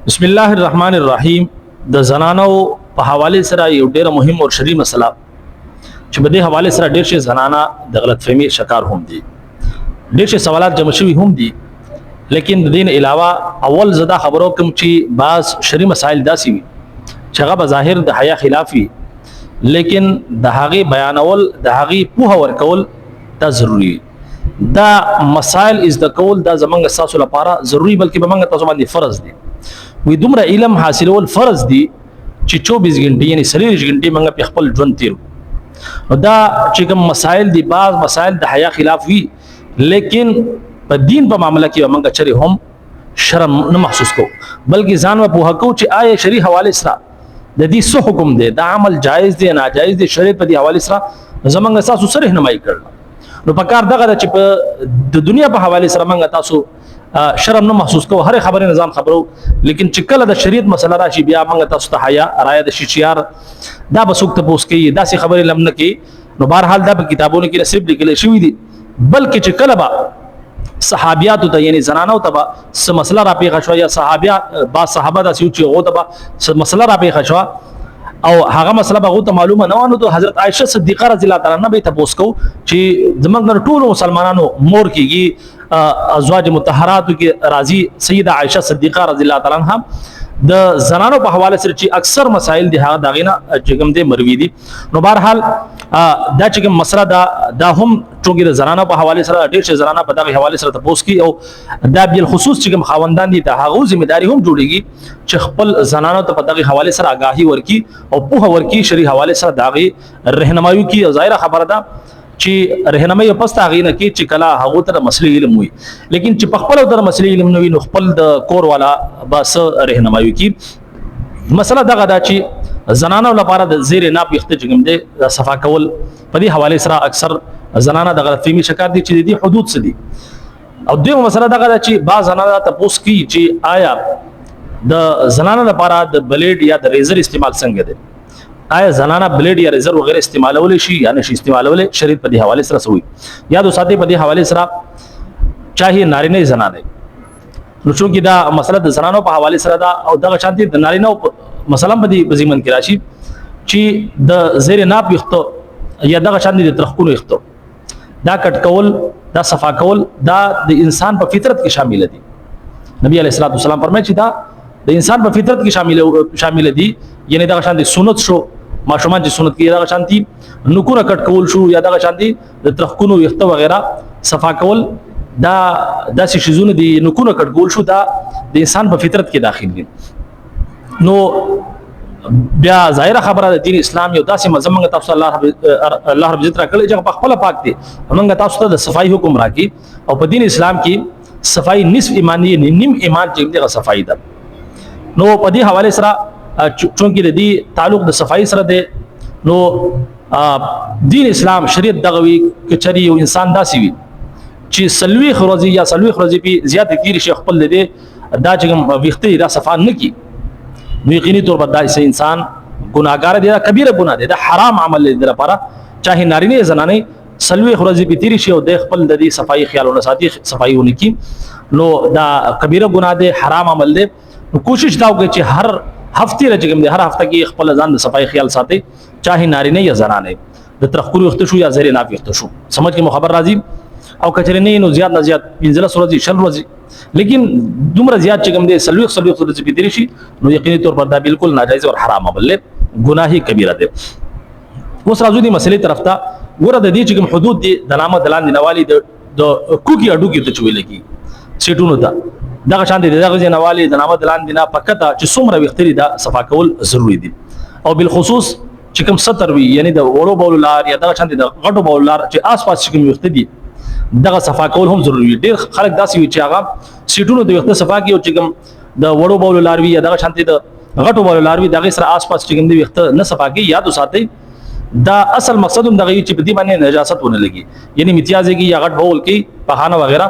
बिस्मिल्लाहिर्रहमानिर्रहीम। द ज़नानो په حواله سره یو ډیره مهم او شری مسله چې په دې حواله سره ډیر شي زنانا د غلط فهمي شکار هم دي، ډیر شي سوالات جمع شوي هم دي، لیکن د دین علاوه اول زدا خبرو کوم چې بعض شری مسائل داسي وي چې هغه بظاهر د حیا خلافي، لیکن د هغه بیانول د هغه په ور کول دا ضروری، دا مسائل از د کول دا زمنګ اساسو لپاره ضروری، بلکې بمنګ تاسو باندې فرض دي. وی دومره علم حاصلول فرض دي چې 24 غنټې یعنی 30 غنټې موږ په خپل ژوند تیر. دا چې کوم مسائل دي، بعض مسائل د حیا خلاف وي، لیکن په دین په معاملې کې موږ چره هم شرم نه محسوس کو، بلکې ځان په حق چې آیا شری حواله سره د دې څه حکم دی، دا عمل جایز دی ناجایز دی، شریعت په دې حواله سره زمونږ اساس سره رهنمایي کړل. نو په کار دغه چې په د دنیا په حواله سره موږ تاسو شرم نه محسوس کو، هر خبره نظام خبرو، لیکن چې کله د شریعت مسله راشي بیا موږ تاسو ته حیا رايه د شیشیار دا بسوک ته پوس کوي، دا سي خبره لمنه کې. نو بهرحال دا په کتابونو کې نصیب لیکل شوی دي، بلکې چې کله با صحابيات ته یعنی زنانو ته څه مسله را پیښ شو یا صحابيات با صحابه د سيو چې هغه ته څه مسله را پیښ شو او هغه مسله به ته معلومه نه ونه، ته حضرت عائشه صدیقه رضی الله تعالی عنها به تاسو کو چې زمونږ ټول مسلمانانو مور کېږي ازواج مطهرات کې راضي سیده عائشه صدیقه رضی الله تعالی عنها د زنانو په حواله سره چې اکثر مسائل دي هغه داغینه چې کوم دي مروي دي. نو بهرحال دا چې کوم مسله دا هم چونګې د زنانو په حواله سره ډېر شي زنانه په دغه حواله سره تاسو کی او دا بل خصوص چې کوم خاوندان دي ته هغه ځمېداري هم جوړيږي چې خپل زنانو ته په دغه حواله سره آگاهي ورکي او په ورکی شری حواله سره دغه رهنمایي کی. او ظاهره خبره ده چې رهنمایي پس هغه نه کی چې کله هغه تر مسلې علم وي، لیکن چې په خپل تر مسلې علم نه وي نو خپل د کور والا بس رهنمایي کی. مسله دغه دا چې زنانو لپاره د زیر ناپ اختجام دي صفا کول په دې حواله سره اکثر زنانه د غلط فهمي شکار دي چې دي حدود څه دي. او دیمه مسله دغه دا چې بعض زنانه تاسو کی چې آیا د زنانه لپاره د بلیډ یا د ریزر استعمال څنګه دي، آیا زنانه بلیډ یا ریزر وغیرہ استعمالول شي یا نشي استعمالول، شریعت په دې حواله سره سوي یا د ساتي په دې حواله سره چاهي نارینه زنانه. نو چې دا مسله د زنانو په حواله سره دا او دغه شانتي د نارینه مثلا په دې بزیمن کې راشي چې د زیر ناپ یختو یا دغه شانتي د ترخکونو یختو دا کټ کول دا صفا کول دا د انسان په فطرت کې شامل دي. نبی علیہ الصلوۃ والسلام فرمایي چې دا د انسان په فطرت کې شامل دي، یعنی دغه شانتي سنت شو ماشومان چې سنت کې دغه شانتي نکونه کټ کول شو یا دغه شانتي د ترخکونو یختو وغیرہ صفا کول دا داسې شیزونه دي، نکونه کټ کول شو دا د انسان په فطرت کې داخل دي. نو بیا ظاهره خبره د دین اسلام یو داسې مزمنګ تاسو الله رب عزت را کړی چې په خپل پاک دي موږ تاسو ته د صفائی حکم راکړي او په دین اسلام کې صفائی نصف ایمان دی، نیم ایمان چې دغه صفائی ده. نو په دې حواله سره چونکې د دې تعلق د صفائی سره دی، نو دین اسلام شریعت دغه وی کچري یو انسان داسې وي چې سلوي خروزي یا سلوي خروزي په زیات تیر شیخ خپل دې دا چې وختي دا صفا نه کی، نو یقیني طور پر دا انسان ګناګار دی، دا کبیره ګناه دی، دا حرام عمل دی لپاره چاهي نارینه زنانه سلوي خروزي په تیر شي او د خپل د دې صفائی خیالونه ساتي صفائی ونی کی، نو دا کبیره ګناه دی، حرام عمل دی. نو کوشش دا وکړي چې هر هفته رجګم دي، هر هفته کې خپل ځان د صفائی خیال ساتي، چاهي نارینه یا زنانه د ترخکورو وخت شو یا زری ناف وخت شو، سمجھ کې مخبر راځي او کچره نه نو زیات نه زیات 15 ورځې 20 ورځې، لیکن دومره زیات چې کوم دي سلوي ورځې په دې شي نو یقیني طور پر دا بالکل ناجایز او حرام عمل له ګناهي کبیره ده. اوس راځو دي مسلې طرف ته. ګوره د دې چې کوم حدود دي د نامه دلان دی نوالي د کوکی اډو کې ته چوي لګي سیټونو ته دغه شان دي دغه جنوالي د نامه دلان دی نه پکته چې څومره وختري دا صفا کول ضروری دي. او بالخصوص چې کوم ستر وي یعنی د وړو بولار یا دغه شان دي د غټو بولار چې آس پاس کوم وخت دي دغه صفا کول هم ضروری دي. ډیر خلک داسې وي چې هغه سیټونو د وخت صفا کوي او چې کوم د وړو بولار وي یا دغه شان دي د غټو بولار وي دغه سره آس پاس چې کوم د وخت نه صفا کوي، یاد وساتئ دا اصل مقصد هم دغه چې په دې باندې نجاست ونه لګي، یعنی امتیازي کی یا غټ بول کی پخانه وغیرہ.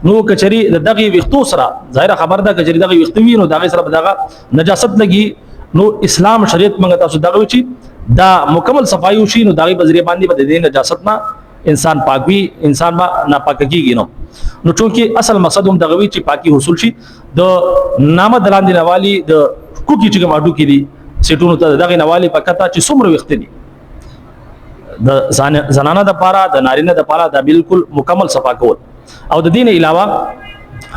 نو کچري دغه وختو سره ظاهر خبر ده کچري دغه وختوي نو دغه سره دغه نجاست لګي، نو اسلام شریعت موږ تاسو دغه چې دا مکمل صفایي شي نو دغه بذریعہ باندې د دې نجاست نه انسان پاک وي انسان با ناپاک کیږي نو چونکی اصل مقصد هم دغه وی چې پاکي حصول شي د نامه دلاندې نوالی د کوکی چې کوم اډو کې دي سیټونو ته دغه نوالی پکته چې څومره وخت دي د زنانه د پاره د نارینه د پاره دا بالکل مکمل صفا کول او د دین علاوه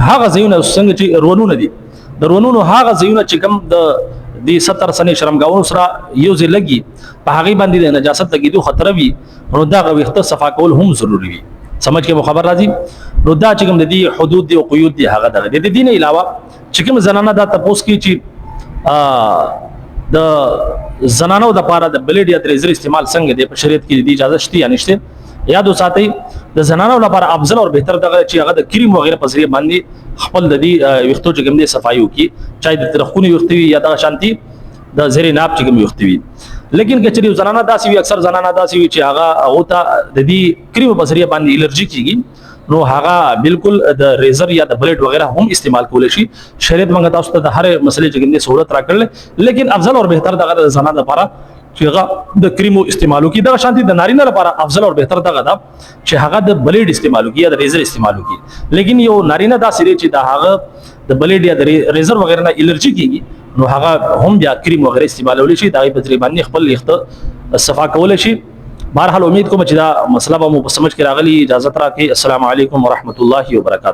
هغه زیونه څنګه چې رونونه دي د رونونو هغه زیونه چې کوم د 70 سنې شرمګاونو سره یو ځای لګي په هغه باندې د نجاست لګیدو خطر وي نو دا وخت صفا کول هم ضروری وي سمجھ کې خبر راځي نو دا چې کوم د دې حدود دي او قیود دي هغه د دین علاوه چې کوم زنانه دا تاسو کې چې د زنانو د پاره د بلیډ یا تریزر استعمال څنګه دی په شریعت کې د اجازه شته یا نشته یاد وساتئ د زنانو لپاره افضل او بهتر دغه چې هغه د کریم وغیرہ په ذریعہ باندې خپل د دې وختو چې کوم دي صفایو کې چای د ترخونی وختوي یا د شانتي د زری ناب چې کوم وختوي لیکن کچري زنانه داسي وي اکثر زنانه داسي وي چې هغه او ته د دې کریم په ذریعہ باندې الرجی کیږي نو هغه بالکل د ریزر یا د بلیډ وغیرہ هم استعمال کولای شي شریعت موږ تاسو ته د هر مسلې چې کوم سہولت راکړل لیکن افضل او بهتر دغه زنانه لپاره چې هغه د کریمو استعمالو کی دغه شانتي د نارینه لپاره افضل او بهتر دغه دا چې هغه د بلیډ استعمالو کی یا د ریزر استعمالو کی لیکن یو نارینه دا سری چې دا هغه د بلیډ یا د ریزر وغیرہ نه الرجی کیږي نو هغه هم بیا کریم وغیرہ استعمالول شي دا په ذریعہ باندې خپل یخت صفا کول شي بهرحال امید کوم چې دا مسله به مو په سمجھ کې راغلی اجازه راکړئ السلام علیکم ورحمت الله وبرکاته